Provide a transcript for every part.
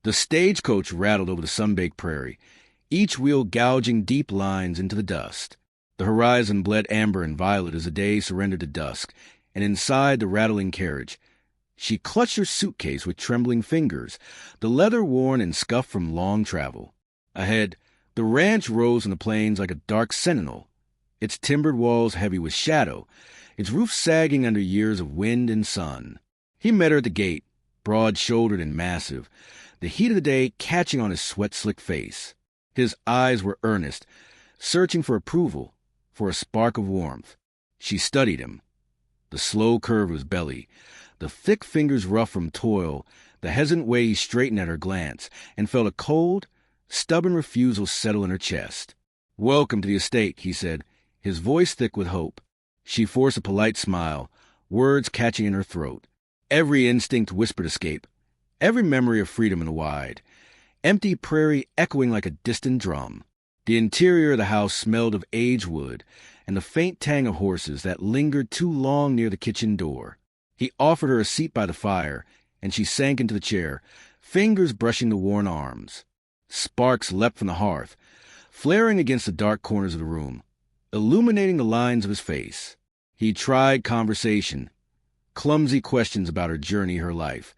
The stagecoach rattled over the sun-baked prairie, each wheel gouging deep lines into the dust. The horizon bled amber and violet as the day surrendered to dusk, and inside the rattling carriage, she clutched her suitcase with trembling fingers, the leather worn and scuffed from long travel. Ahead, the ranch rose on the plains like a dark sentinel, its timbered walls heavy with shadow, its roof sagging under years of wind and sun. He met her at the gate, broad-shouldered and massive, the heat of the day catching on his sweat-slicked face. His eyes were earnest, searching for approval, for a spark of warmth. She studied him. The slow curve of his belly, the thick fingers rough from toil, the hesitant way he straightened at her glance, and felt a cold, stubborn refusal settle in her chest. "Welcome to the estate," he said, his voice thick with hope. She forced a polite smile, words catching in her throat. Every instinct whispered escape, every memory of freedom in the wide, empty prairie echoing like a distant drum. The interior of the house smelled of aged wood and the faint tang of horses that lingered too long near the kitchen door. He offered her a seat by the fire, and she sank into the chair, fingers brushing the worn arms. Sparks leapt from the hearth, flaring against the dark corners of the room, illuminating the lines of his face. He tried conversation, clumsy questions about her journey, her life,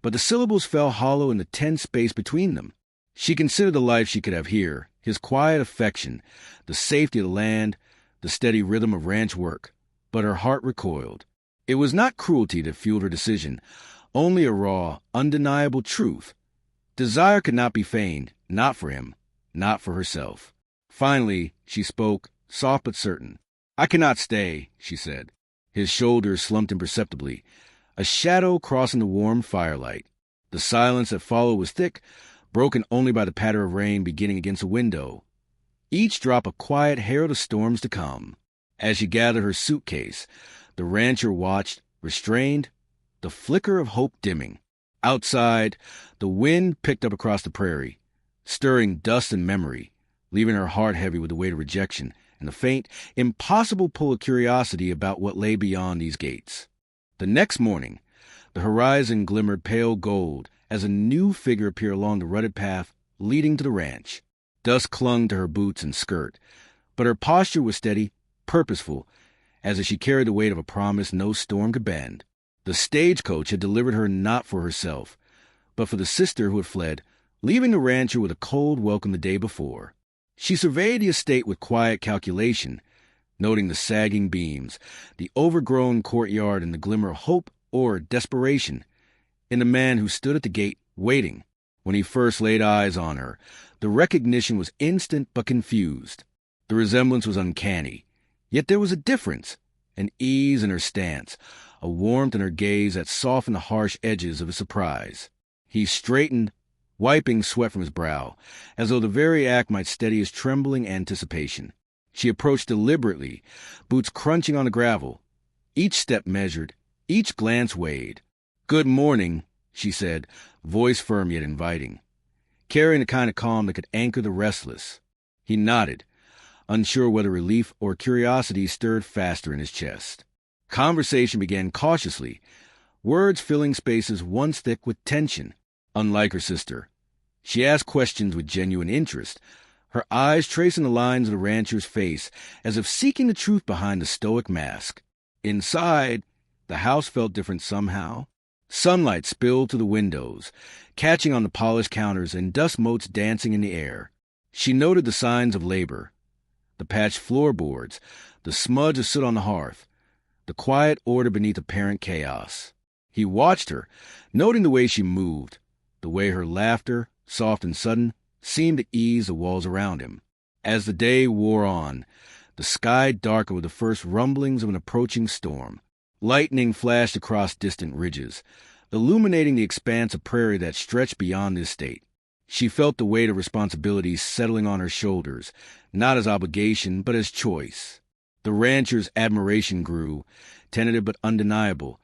but the syllables fell hollow in the tense space between them. She considered the life she could have here, his quiet affection, the safety of the land, the steady rhythm of ranch work, but her heart recoiled. It was not cruelty that fueled her decision, only a raw, undeniable truth. Desire could not be feigned, not for him, not for herself. Finally, she spoke, soft but certain. "I cannot stay," she said. His shoulders slumped imperceptibly, a shadow crossing the warm firelight. The silence that followed was thick, broken only by the patter of rain beginning against a window. Each drop a quiet herald of storms to come. As she gathered her suitcase, the rancher watched, restrained, the flicker of hope dimming. Outside, the wind picked up across the prairie, stirring dust and memory, leaving her heart heavy with the weight of rejection and the faint, impossible pull of curiosity about what lay beyond these gates. The next morning, the horizon glimmered pale gold as a new figure appeared along the rutted path leading to the ranch. Dust clung to her boots and skirt, but her posture was steady, purposeful, as if she carried the weight of a promise no storm could bend. The stagecoach had delivered her not for herself, but for the sister who had fled, leaving the rancher with a cold welcome the day before. She surveyed the estate with quiet calculation, noting the sagging beams, the overgrown courtyard, and the glimmer of hope or desperation in the man who stood at the gate waiting. When he first laid eyes on her, the recognition was instant but confused. The resemblance was uncanny, yet there was a difference, an ease in her stance, a warmth in her gaze that softened the harsh edges of his surprise. He straightened, wiping sweat from his brow, as though the very act might steady his trembling anticipation. She approached deliberately, boots crunching on the gravel, each step measured, each glance weighed. "Good morning," she said, voice firm yet inviting, carrying the kind of calm that could anchor the restless. He nodded, unsure whether relief or curiosity stirred faster in his chest. Conversation began cautiously, words filling spaces once thick with tension. Unlike her sister, she asked questions with genuine interest, her eyes tracing the lines of the rancher's face as if seeking the truth behind the stoic mask. Inside, the house felt different somehow. Sunlight spilled through the windows, catching on the polished counters and dust motes dancing in the air. She noted the signs of labor, the patched floorboards, the smudge of soot on the hearth, the quiet order beneath apparent chaos. He watched her, noting the way she moved, the way her laughter, soft and sudden, seemed to ease the walls around him. As the day wore on, the sky darkened with the first rumblings of an approaching storm. Lightning flashed across distant ridges, illuminating the expanse of prairie that stretched beyond the estate. She felt the weight of responsibility settling on her shoulders, not as obligation, but as choice. The rancher's admiration grew, tentative but undeniable.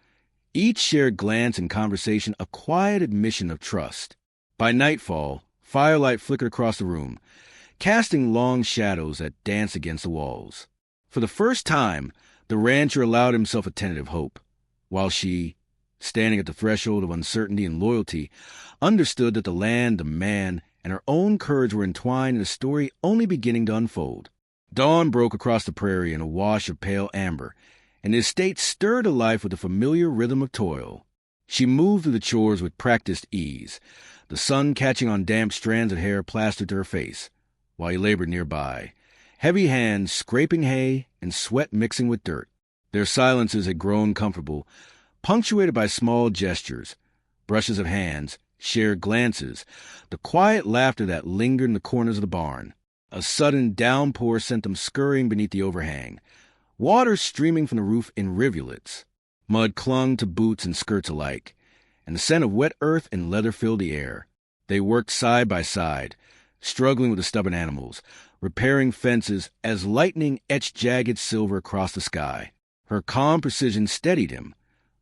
Each shared glance and conversation a quiet admission of trust. By nightfall, firelight flickered across the room, casting long shadows that danced against the walls. For the first time, the rancher allowed himself a tentative hope, while she, standing at the threshold of uncertainty and loyalty, understood that the land, the man, and her own courage were entwined in a story only beginning to unfold. Dawn broke across the prairie in a wash of pale amber, and the estate stirred to life with the familiar rhythm of toil. She moved through the chores with practiced ease, the sun catching on damp strands of hair plastered to her face, while he labored nearby, heavy hands scraping hay and sweat mixing with dirt. Their silences had grown comfortable, punctuated by small gestures, brushes of hands, shared glances, the quiet laughter that lingered in the corners of the barn. A sudden downpour sent them scurrying beneath the overhang, water streaming from the roof in rivulets. Mud clung to boots and skirts alike, and the scent of wet earth and leather filled the air. They worked side by side, struggling with the stubborn animals, repairing fences as lightning etched jagged silver across the sky. Her calm precision steadied him,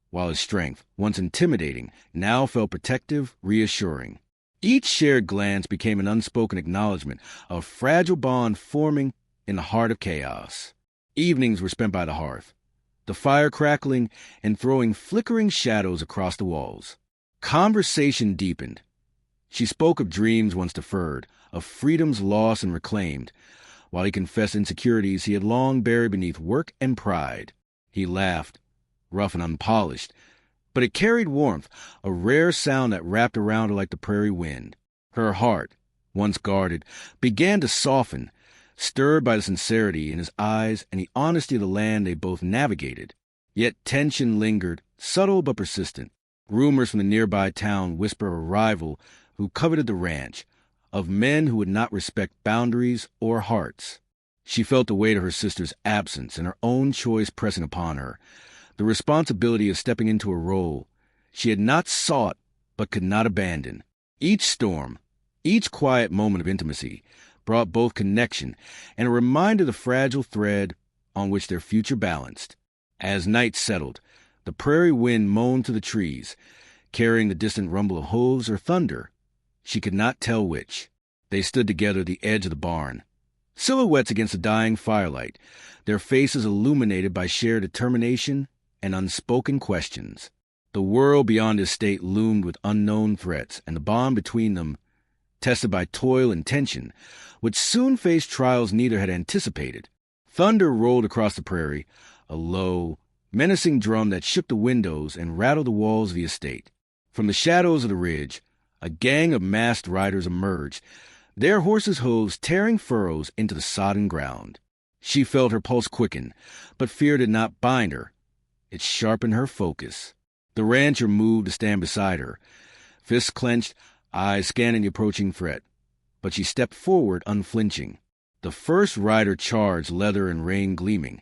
while his strength, once intimidating, now felt protective, reassuring. Each shared glance became an unspoken acknowledgement of a fragile bond forming in the heart of chaos. Evenings were spent by the hearth, the fire crackling and throwing flickering shadows across the walls. Conversation deepened. She spoke of dreams once deferred, of freedoms lost and reclaimed, while he confessed insecurities he had long buried beneath work and pride. He laughed, rough and unpolished, but it carried warmth, a rare sound that wrapped around her like the prairie wind. Her heart, once guarded, began to soften, stirred by the sincerity in his eyes and the honesty of the land they both navigated. Yet tension lingered, subtle but persistent. Rumors from the nearby town whispered of a rival who coveted the ranch, of men who would not respect boundaries or hearts. She felt the weight of her sister's absence and her own choice pressing upon her, the responsibility of stepping into a role she had not sought but could not abandon. Each storm, each quiet moment of intimacy, brought both connection and a reminder of the fragile thread on which their future balanced. As night settled, the prairie wind moaned through the trees, carrying the distant rumble of hooves or thunder. She could not tell which. They stood together at the edge of the barn, silhouettes against the dying firelight, their faces illuminated by shared determination and unspoken questions. The world beyond his state loomed with unknown threats, and the bond between them, tested by toil and tension, would soon face trials neither had anticipated. Thunder rolled across the prairie, a low, menacing drum that shook the windows and rattled the walls of the estate. From the shadows of the ridge, a gang of masked riders emerged, their horses' hooves tearing furrows into the sodden ground. She felt her pulse quicken, but fear did not bind her. It sharpened her focus. The rancher moved to stand beside her, fists clenched, eyes scanning the approaching threat. But she stepped forward unflinching. The first rider charged, leather and rein gleaming,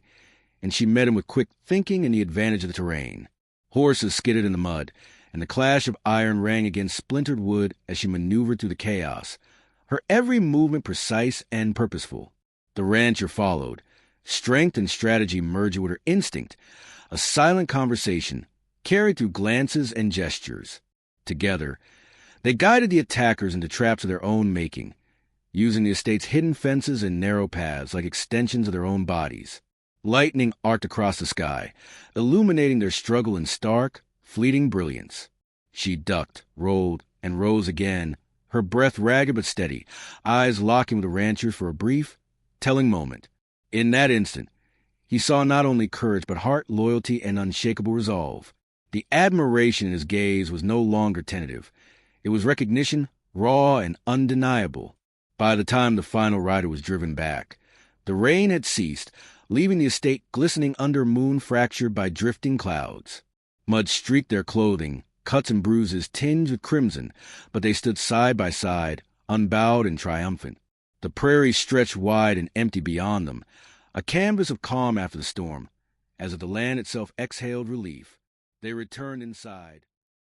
and she met him with quick thinking and the advantage of the terrain. Horses skidded in the mud, and the clash of iron rang against splintered wood as she maneuvered through the chaos, her every movement precise and purposeful. The rancher followed, strength and strategy merging with her instinct, a silent conversation, carried through glances and gestures. Together, they guided the attackers into traps of their own making, using the estate's hidden fences and narrow paths like extensions of their own bodies. Lightning arced across the sky, illuminating their struggle in stark, fleeting brilliance. She ducked, rolled, and rose again, her breath ragged but steady, eyes locking with the ranchers for a brief, telling moment. In that instant, he saw not only courage but heart, loyalty, and unshakable resolve. The admiration in his gaze was no longer tentative. It was recognition, raw and undeniable. By the time the final rider was driven back, the rain had ceased, leaving the estate glistening under a moon fractured by drifting clouds. Mud streaked their clothing, cuts and bruises tinged with crimson, but they stood side by side, unbowed and triumphant. The prairie stretched wide and empty beyond them, a canvas of calm after the storm, as if the land itself exhaled relief. They returned inside.